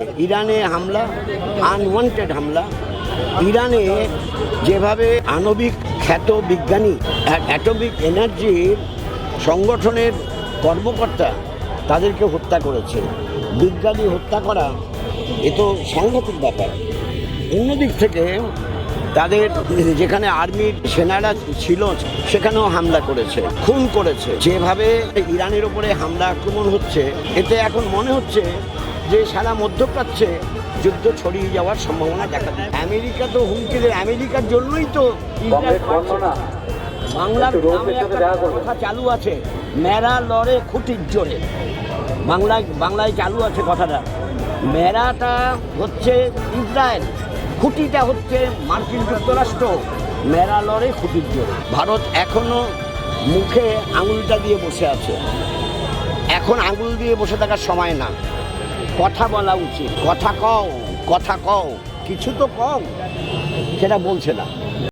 ইরানে হামলা, আনওয়ান্টেড হামলা। ইরানে যেভাবে আণবিক খ্যাত বিজ্ঞানী, অ্যাটমিক এনার্জির সংগঠনের কর্মকর্তা তাদেরকে হত্যা করেছে, বিজ্ঞানী হত্যা করা এ তো সাংঘাতিক ব্যাপার। অন্যদিক থেকে তাদের যেখানে আর্মির সেনারা ছিল সেখানেও হামলা করেছে, খুন করেছে। যেভাবে ইরানের উপরে হামলা আক্রমণ হচ্ছে, এতে এখন মনে হচ্ছে যে সারা মধ্যপ্রাচ্যে যুদ্ধ ছড়িয়ে যাওয়ার সম্ভাবনা দেখা যায়। আমেরিকা তো হুমকি দেয়, আমেরিকার জন্যই তো বাংলার কথা চালু আছে, মেরা লড়ে খুঁটির জোরে। বাংলায় চালু আছে কথাটা। মেরাটা হচ্ছে ইসরায়েল, খুঁটিটা হচ্ছে মার্কিন যুক্তরাষ্ট্র। মেরা লড়ে খুঁটির জোরে। ভারত এখনো মুখে আঙুলটা দিয়ে বসে আছে। এখন আঙুল দিয়ে বসে থাকার সময় না, কথা বলা উচিত। কথা কও, কিছু তো কও, সেটা বলছে না।